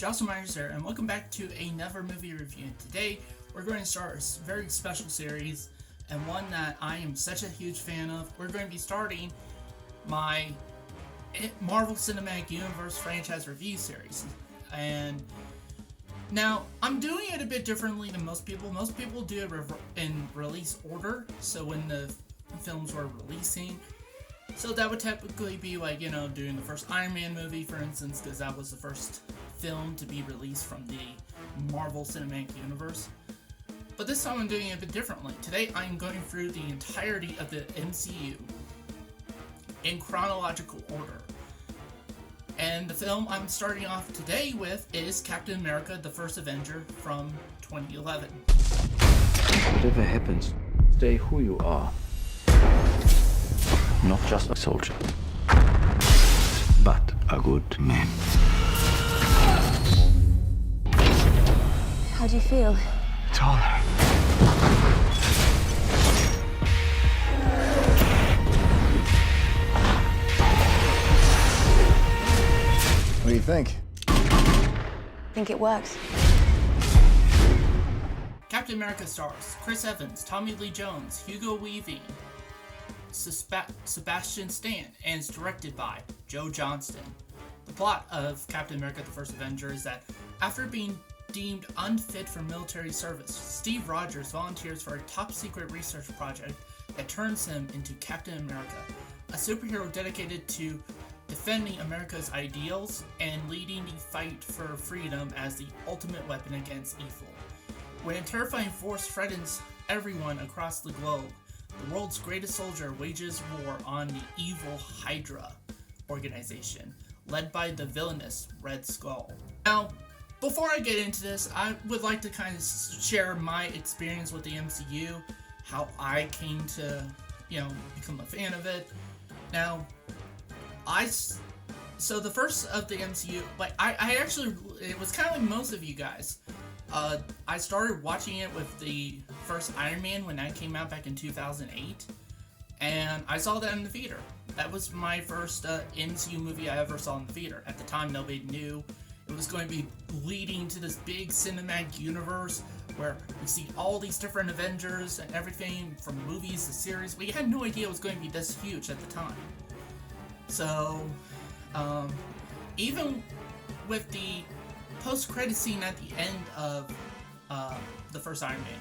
Johnston here, and welcome back to another movie review. Today, we're going to start a very special series, and one that I am such a huge fan of. We're going to be starting my Marvel Cinematic Universe franchise review series. And now, I'm doing it a bit differently than most people. Most people do it in release order, so when the films were releasing. So that would typically be like, doing the first Iron Man movie, for instance, because that was the first film to be released from the Marvel Cinematic Universe. But this time I'm doing it a bit differently. Today I'm going through the entirety of the MCU in chronological order. And the film I'm starting off today with is Captain America, the First Avenger from 2011. Whatever happens, stay who you are. Not just a soldier, but a good man. How do you feel? Taller. What do you think? I think it works. Captain America stars Chris Evans, Tommy Lee Jones, Hugo Weaving, Sebastian Stan, and is directed by Joe Johnston. The plot of Captain America the First Avenger is that after being deemed unfit for military service, Steve Rogers volunteers for a top-secret research project that turns him into Captain America, a superhero dedicated to defending America's ideals and leading the fight for freedom as the ultimate weapon against evil. When a terrifying force threatens everyone across the globe, the world's greatest soldier wages war on the evil Hydra organization, led by the villainous Red Skull. Now, before I get into this, I would like to kind of share my experience with the MCU, how I came to, become a fan of it. Now, so the first of the MCU, I actually, it was kind of like most of you guys. I started watching it with the first Iron Man when that came out back in 2008, and I saw that in the theater. That was my first MCU movie I ever saw in the theater. At the time, nobody knew it was going to be leading to this big cinematic universe where we see all these different Avengers and everything from movies to series. We had no idea it was going to be this huge at the time. So, even with the post-credit scene at the end of the first Iron Man,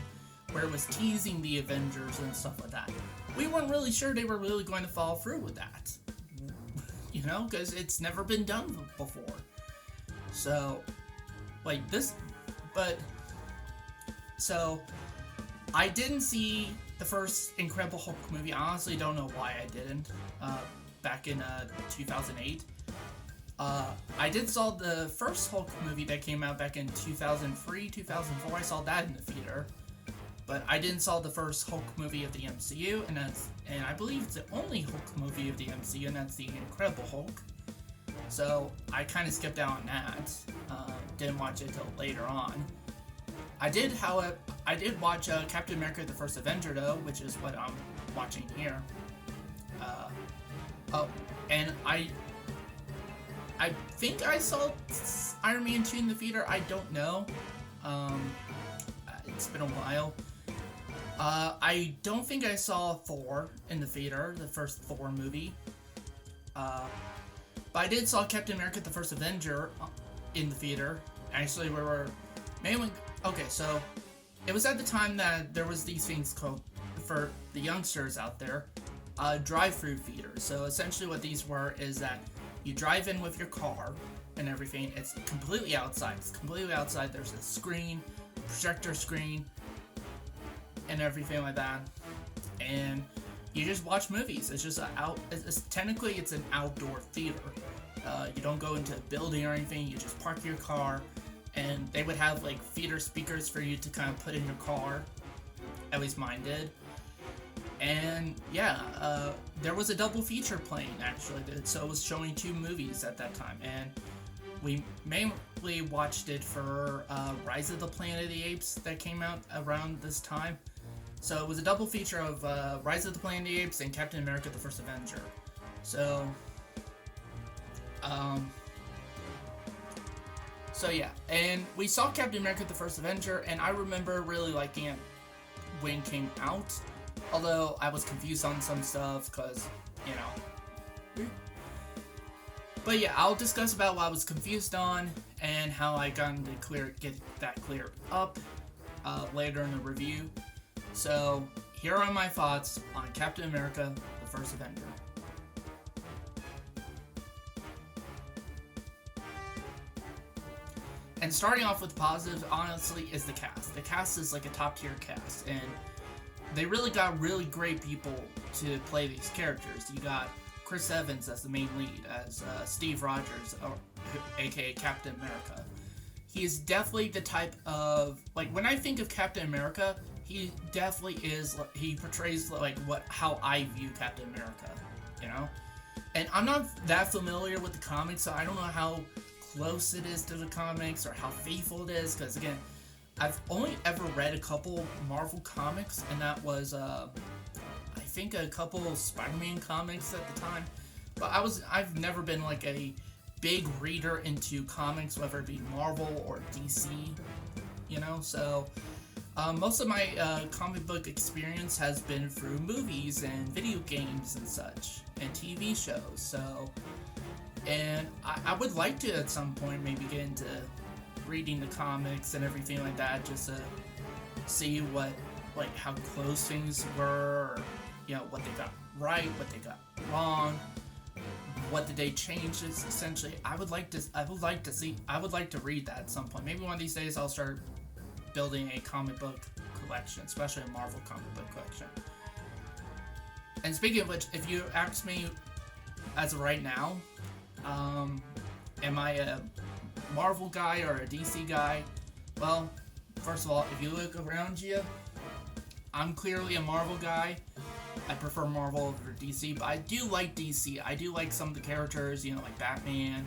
where it was teasing the Avengers and stuff like that, we weren't really sure they were really going to follow through with that. Because it's never been done before. So, so I didn't see the first Incredible Hulk movie. I honestly don't know why I didn't, back in 2008. I did saw the first Hulk movie that came out back in 2003, 2004. I saw that in the theater, but I didn't saw the first Hulk movie of the MCU, and I believe it's the only Hulk movie of the MCU, and that's the Incredible Hulk. So I kind of skipped out on that. Didn't watch it till later on. I did watch Captain America: The First Avenger though, which is what I'm watching here. And I think I saw Iron Man 2 in the theater. I don't know. It's been a while. I don't think I saw Thor in the theater, the first Thor movie. But I did saw Captain America: The First Avenger in the theater. Actually, we were mainly... Okay, so it was at the time that there was these things called, for the youngsters out there, drive-through theaters. So essentially what these were is that you drive in with your car and everything. It's completely outside. There's a screen, projector screen, and everything like that. And you just watch movies. It's just technically it's an outdoor theater. You don't go into a building or anything. You just park your car, and they would have theater speakers for you to kind of put in your car. At least mine did. And yeah, there was a double feature playing actually, so it was showing two movies at that time, and we mainly watched it for Rise of the Planet of the Apes that came out around this time. So it was a double feature of Rise of the Planet of the Apes and Captain America: The First Avenger. So So yeah, and we saw Captain America: The First Avenger, and I remember really liking it when it came out. Although I was confused on some stuff, because, you know. But yeah, I'll discuss about what I was confused on and how I got to get that cleared up later in the review. So here are my thoughts on Captain America: The First Avenger. And starting off with positives, honestly, is the cast. The cast is like a top-tier cast, and they really got really great people to play these characters. You got Chris Evans as the main lead, as Steve Rogers, aka Captain America. He is definitely the type of, like, when I think of Captain America, he definitely is, he portrays like how I view Captain America, you know? And I'm not that familiar with the comics, so I don't know how close it is to the comics or how faithful it is, because again, I've only ever read a couple Marvel comics, and that was I think a couple Spider-Man comics at the time, but I've never been like a big reader into comics, whether it be Marvel or DC, you know. So most of my comic book experience has been through movies and video games and such, and TV shows. So, and I would like to at some point maybe get into reading the comics and everything like that, just to see what, like, how close things were, or, you know, what they got right, what they got wrong, what did they change. Essentially, I would like to read that at some point. Maybe one of these days I'll start building a comic book collection, especially a Marvel comic book collection. And speaking of which, if you ask me as of right now, am I a Marvel guy or a DC guy? Well, first of all, if you look around you, I'm clearly a Marvel guy. I prefer Marvel over DC, but I do like DC. I do like some of the characters, you know, like Batman,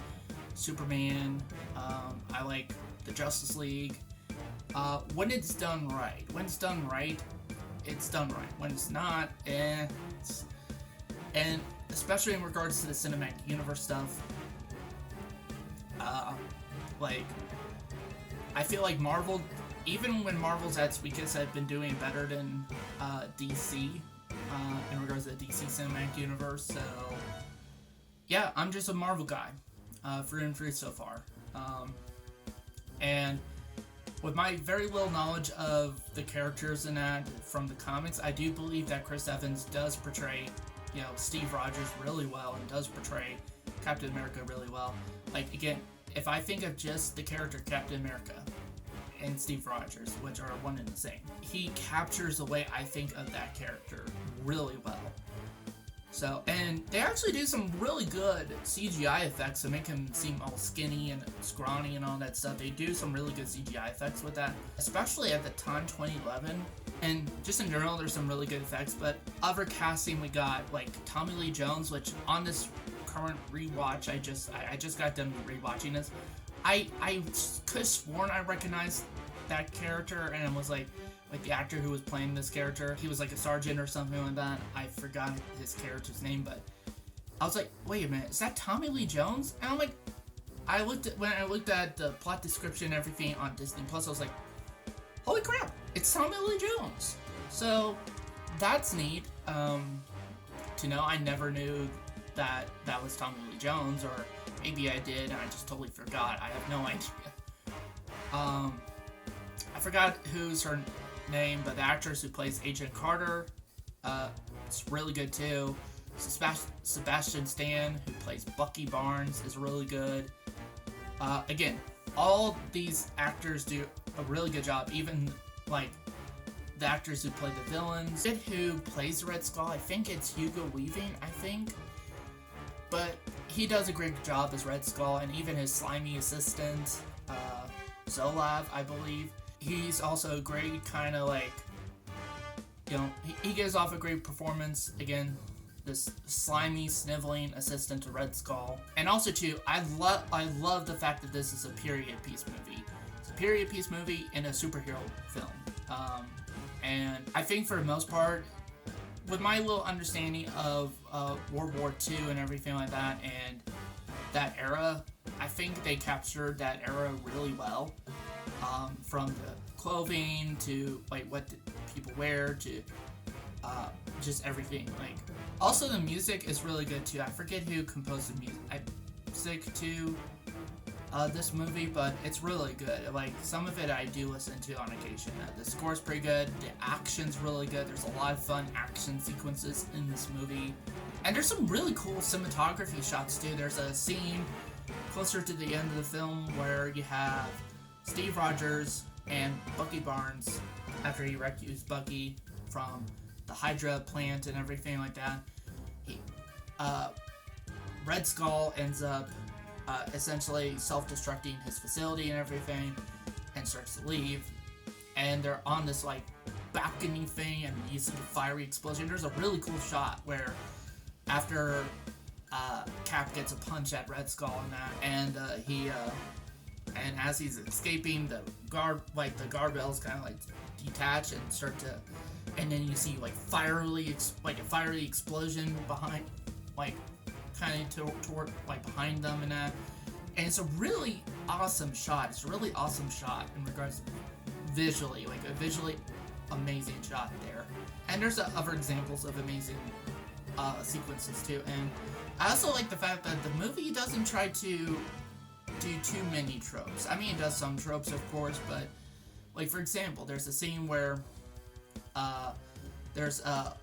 Superman. I like the Justice League. When it's done right. When it's done right, it's done right. When it's not, and especially in regards to the cinematic universe stuff, like, I feel like Marvel, even when Marvel's at its weakest, have been doing better than DC in regards to the DC cinematic universe. So yeah, I'm just a Marvel guy through and through so far. And with my very little knowledge of the characters in that from the comics, I do believe that Chris Evans does portray, you know, Steve Rogers really well, and does portray Captain America really well. Like, again, if I think of just the character Captain America and Steve Rogers, which are one and the same, he captures the way I think of that character really well. So, and they actually do some really good CGI effects to make him seem all skinny and scrawny and all that stuff. They do some really good CGI effects with that, especially at the time, 2011. And just in general, there's some really good effects. But other casting, we got like Tommy Lee Jones, which on this current rewatch, I just got done rewatching this. I could have sworn I recognized that character, and it was like the actor who was playing this character, he was like a sergeant or something like that. I forgot his character's name, but I was like, wait a minute, is that Tommy Lee Jones? And I'm like, when I looked at the plot description and everything on Disney Plus, I was like, holy crap, it's Tommy Lee Jones. So that's neat to know. I never knew that was Tommy Lee Jones, or maybe I did and I just totally forgot. I have no idea. I forgot who's her name, but the actress who plays Agent Carter, it's really good too. Sebastian Stan, who plays Bucky Barnes, is really good. Again, all these actors do a really good job. Even like the actors who play the villains, who plays the Red Skull, I think it's Hugo Weaving, I think. But he does a great job as Red Skull, and even his slimy assistant, Zolav, I believe. He's also a great kind of like, you know, he gives off a great performance. Again, this slimy, sniveling assistant to Red Skull. And also too, I love the fact that this is a period piece movie. It's a period piece movie in a superhero film. And I think for the most part, with my little understanding of World War II and everything like that, and that era, I think they captured that era really well. From the clothing to like what people wear to just everything. Like, also the music is really good too. I forget who composed the music to this movie, but it's really good. Like, some of it I do listen to on occasion. The score's pretty good. The action's really good. There's a lot of fun action sequences in this movie, and there's some really cool cinematography shots too. There's a scene closer to the end of the film where you have Steve Rogers and Bucky Barnes, after he rescues Bucky from the Hydra plant and everything like that. Red Skull ends up essentially self-destructing his facility and everything, and starts to leave. And they're on this like balcony thing, and you see the fiery explosion. There's a really cool shot where after Cap gets a punch at Red Skull and that, and and as he's escaping, the guardrails kind of like detach and start to, and then you see like a fiery explosion behind, like kind of toward like behind them and that, and it's a really awesome shot. It's a really awesome shot in regards to visually, like a visually amazing shot there. And there's other examples of amazing sequences too. And I also like the fact that the movie doesn't try to do too many tropes. I mean, it does some tropes, of course, but like, for example, there's a scene where there's a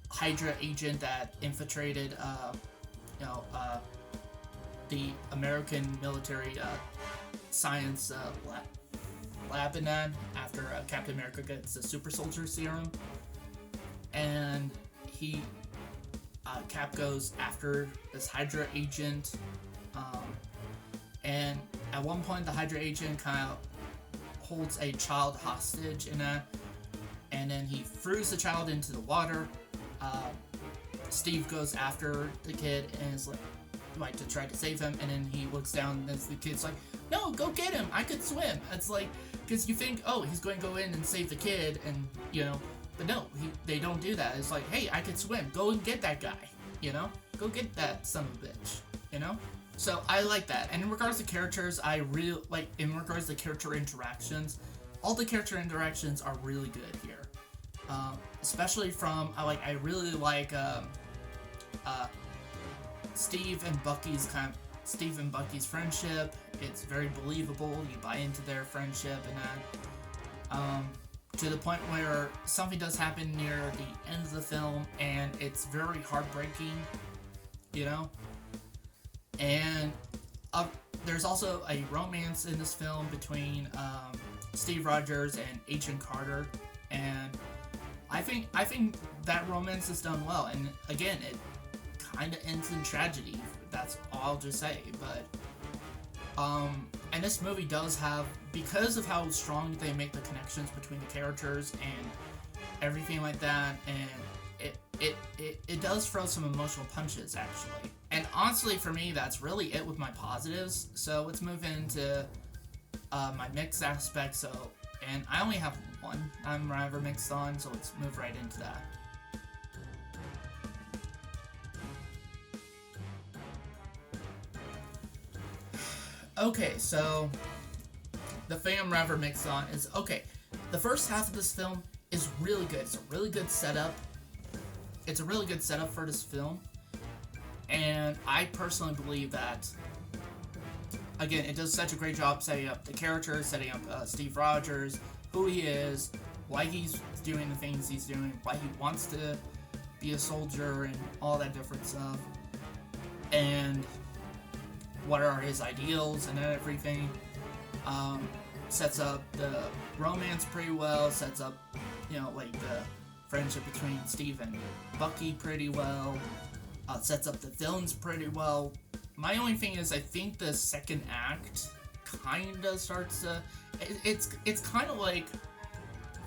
Hydra agent that infiltrated the American military science lab in that, after Captain America gets the super soldier serum, and Cap goes after this Hydra agent, and at one point the Hydra agent kind of holds a child hostage in that, and then he throws the child into the water. Steve goes after the kid and is like to try to save him, and then he looks down and the kid's like, "No, go get him, I could swim." It's like, because you think, oh, he's going to go in and save the kid, and but no, they don't do that. It's like, hey, I could swim, go and get that guy, go get that son of a bitch, So I like that. And in regards to characters, I really like, in regards to character interactions, all the character interactions are really good here. Especially from, I really like Steve and Bucky's friendship. It's very believable. You buy into their friendship and that. To the point where something does happen near the end of the film, and it's very heartbreaking, And there's also a romance in this film between Steve Rogers and Agent Carter, and I think that romance is done well. And again, it kind of ends in tragedy. That's all I'll just say. But and this movie does have, because of how strong they make the connections between the characters and everything like that, and it does throw some emotional punches, actually. And honestly, for me, that's really it with my positives. So let's move into my mixed aspect. And I only have one I'm rather mixed on, so let's move right into that. Okay, so the thing I'm rather mixed on is, the first half of this film is really good. It's a really good setup. It's a really good setup for this film. And I personally believe that, again, it does such a great job setting up the characters, setting up Steve Rogers, who he is, why he's doing the things he's doing, why he wants to be a soldier, and all that different stuff. And what are his ideals and everything. Sets up the romance pretty well, sets up, the friendship between Steve and Bucky pretty well, sets up the villains pretty well. My only thing is, I think the second act kinda starts to, it's kind of like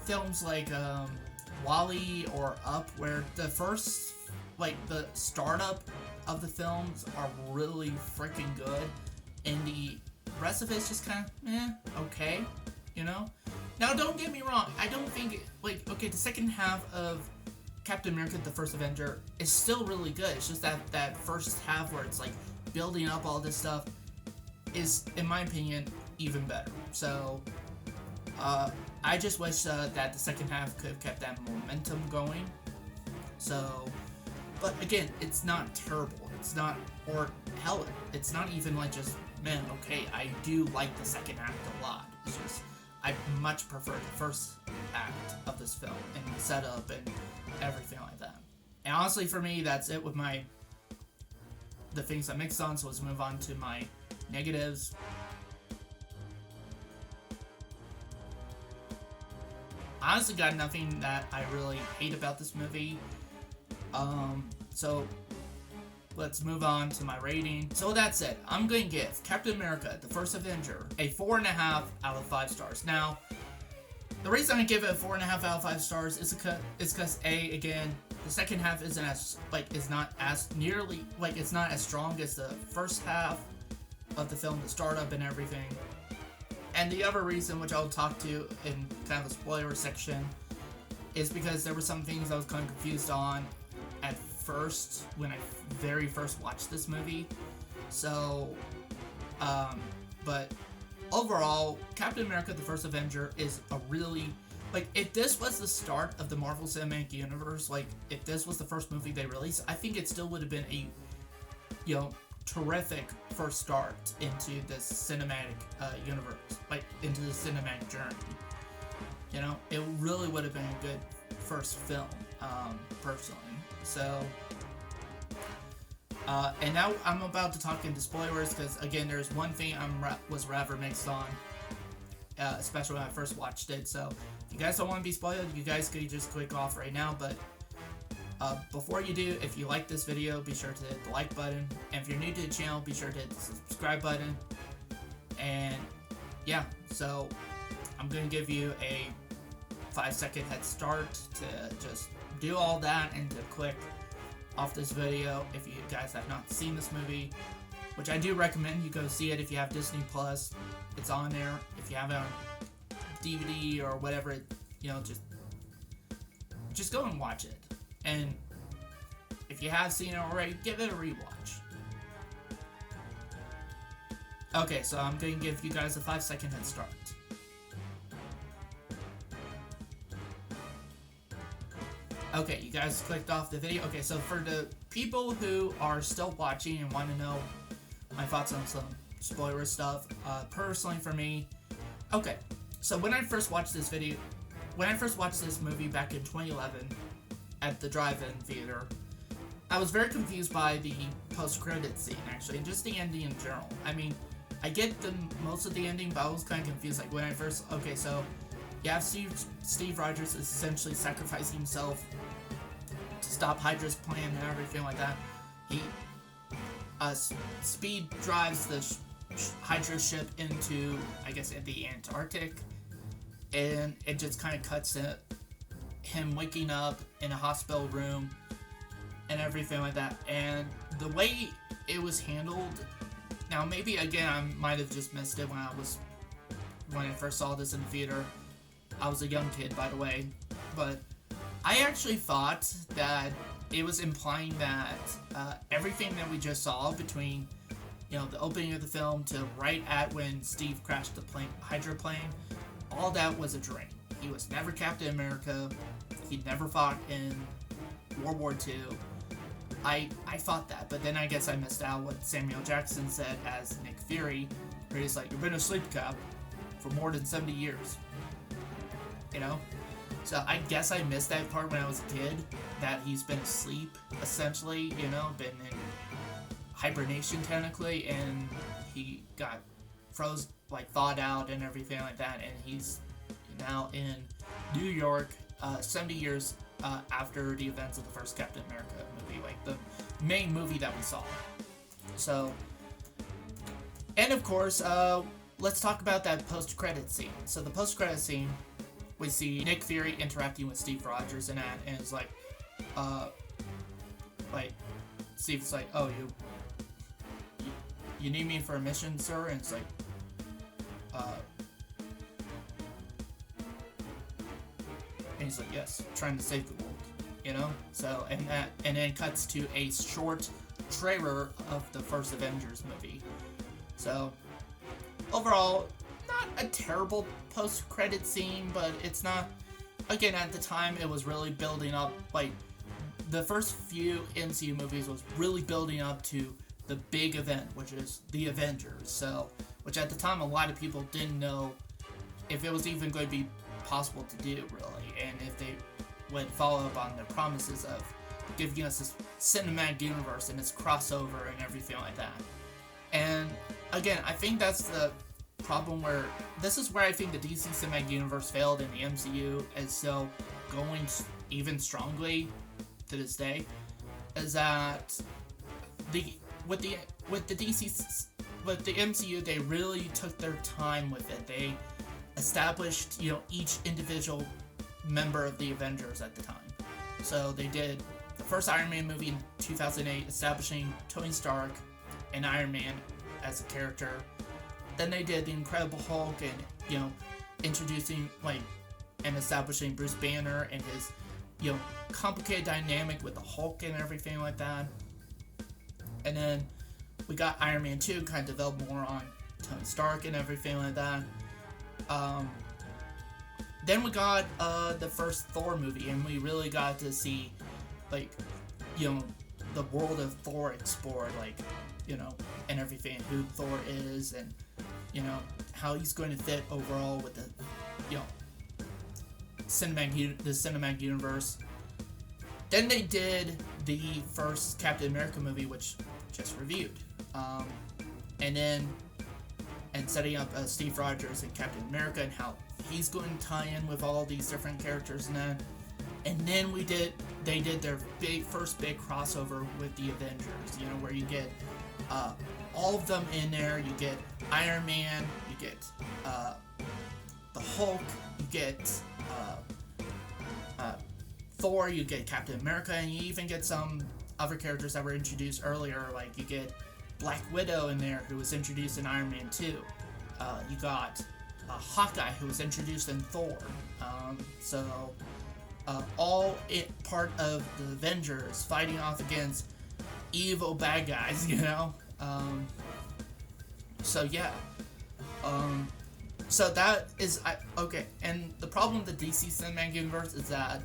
films like WALL-E or Up, where the first, the startup of the films are really freaking good, and the rest of it's just kind of okay, Now, don't get me wrong, I don't think the second half of Captain America: The First Avenger is still really good. It's just that first half where it's building up all this stuff, is, in my opinion, even better. So, I just wish that the second half could have kept that momentum going. So, but again, it's not terrible. It's not, or hell, it's not even like just, man, okay, I do like the second act a lot. It's just, I much prefer the first act of this film and the setup and everything like that. And honestly, for me, that's it with the things I mixed on. So let's move on to my negatives. Honestly, got nothing that I really hate about this movie. So let's move on to my rating. So that's it. I'm going to give Captain America, the First Avenger, a 4.5 out of 5 stars. Now, the reason I give it a 4.5 out of 5 stars is because again, the second half isn't as, is not as nearly, it's not as strong as the first half of the film, the startup and everything. And the other reason, which I'll talk to in kind of the spoiler section, is because there were some things I was kind of confused on at first when I very first watched this movie. So, but overall, Captain America: The First Avenger is a really, if this was the start of the Marvel Cinematic Universe, if this was the first movie they released, I think it still would have been a, terrific first start into the cinematic universe, into the cinematic journey. It really would have been a good first film, personally. So, and now I'm about to talk into spoilers because, again, there's one thing was rather mixed on, especially when I first watched it. So, if you guys don't want to be spoiled, you guys could just click off right now. But before you do, if you like this video, be sure to hit the like button. And if you're new to the channel, be sure to hit the subscribe button. And yeah, so I'm going to give you a 5-second head start to just do all that and to click off this video if you guys have not seen this movie, which I do recommend you go see it if you have Disney Plus. It's on there. If you have it on DVD or whatever, just go and watch it. And if you have seen it already, give it a rewatch. Okay, so I'm going to give you guys a 5-second head start. Okay, you guys clicked off the video. Okay, so for the people who are still watching and want to know my thoughts on some spoiler stuff, personally for me, okay, so when I first watched this movie back in 2011 at the drive-in theater, I was very confused by the post-credits scene, actually, and just the ending in general. I mean, I get most of the ending, but I was kind of confused, when I first, okay, so you have Steve Rogers is essentially sacrificing himself to stop Hydra's plan and everything like that. He speed drives the Hydra ship into, I guess, the Antarctic, and it just kind of cuts to him waking up in a hospital room and everything like that. And the way it was handled, now maybe again I might have just missed it when I first saw this in the theater. I was a young kid, by the way, but I actually thought that it was implying that everything that we just saw between, the opening of the film to right at when Steve crashed the Hydra plane, all that was a dream. He was never Captain America. He never fought in World War II. I thought that, but then I guess I missed out what Samuel Jackson said as Nick Fury, where he's like, "You've been asleep, Cap, for more than 70 years." So I guess I missed that part when I was a kid, that he's been asleep, essentially, been in hibernation technically, and he got thawed out and everything like that, and he's now in New York, 70 years after the events of the first Captain America movie, the main movie that we saw. So, and of course, let's talk about that post-credit scene. So the post-credit scene, we see Nick Fury interacting with Steve Rogers and it's Steve's like, "Oh, you need me for a mission, sir?" And it's like, and he's like, "Yes, trying to save the world," So, and then it cuts to a short trailer of the first Avengers movie. So, overall, not a terrible post-credit scene, but it's not. Again, at the time, it was really building up. Like, the first few MCU movies was really building up to the big event, which is the Avengers. So, which at the time, a lot of people didn't know if it was even going to be possible to do, really, and if they would follow up on their promises of giving us this cinematic universe and its crossover and everything like that. And again, I think that's the problem where this is where I think the DC cinematic universe failed in the MCU, and so going even strongly to this day is that with the MCU, they really took their time with it. They established, each individual member of the Avengers at the time. So they did the first Iron Man movie in 2008, establishing Tony Stark and Iron Man as a character. Then they did the Incredible Hulk and, introducing, and establishing Bruce Banner and his, complicated dynamic with the Hulk and everything like that. And then we got Iron Man 2, kind of developed more on Tony Stark and everything like that. Then we got the first Thor movie, and we really got to see, the world of Thor explored, and everything, who Thor is, and, how he's going to fit overall with the, cinematic universe. Then they did the first Captain America movie, which just reviewed, and setting up Steve Rogers and Captain America and how he's going to tie in with all these different characters and that. And then they did their first big crossover with the Avengers, where you get all of them in there. You get Iron Man, you get the Hulk, you get Thor, you get Captain America, and you even get some other characters that were introduced earlier, like you get Black Widow in there, who was introduced in Iron Man 2. You got Hawkeye, who was introduced in Thor. All part of the Avengers fighting off against evil bad guys, So that is okay. And the problem with the DC Cinematic Universe is that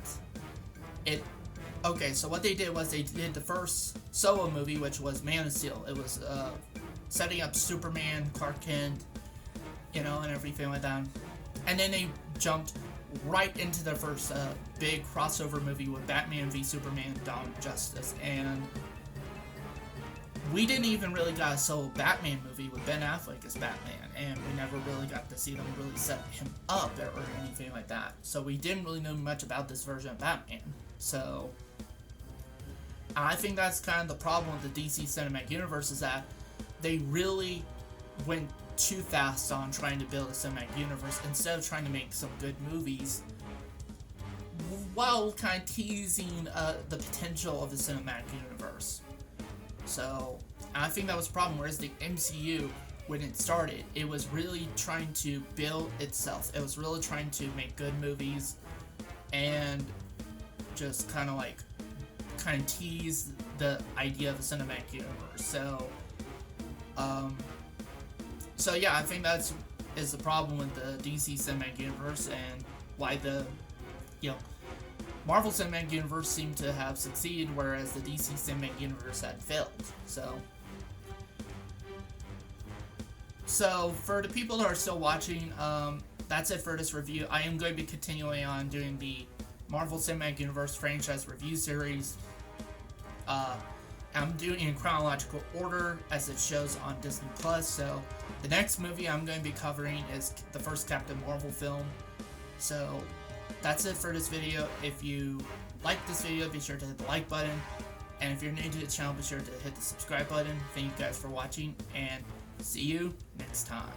so what they did was they did the first solo movie, which was Man of Steel. It was setting up Superman, Clark Kent, and everything like that. And then they jumped right into their first big crossover movie with Batman v Superman: Dawn of Justice. And we didn't even really got a solo Batman movie with Ben Affleck as Batman, and we never really got to see them really set him up or anything like that. So we didn't really know much about this version of Batman. So I think that's kind of the problem with the DC Cinematic Universe, is that they really went too fast on trying to build a cinematic universe instead of trying to make some good movies, while kind of teasing the potential of the cinematic universe. So I think that was a problem. Whereas the MCU, when it started, it was really trying to build itself. It was really trying to make good movies and just kind of tease the idea of a cinematic universe. So yeah, I think that's is the problem with the DC Cinematic Universe, and why the Marvel Cinematic Universe seemed to have succeeded, whereas the DC Cinematic Universe had failed. So for the people that are still watching, that's it for this review. I am going to be continuing on doing the Marvel Cinematic Universe franchise review series. I'm doing it in chronological order as it shows on Disney+. So the next movie I'm going to be covering is the first Captain Marvel film. So that's it for this video. If you like this video, be sure to hit the like button. And if you're new to the channel, be sure to hit the subscribe button. Thank you guys for watching, and see you next time.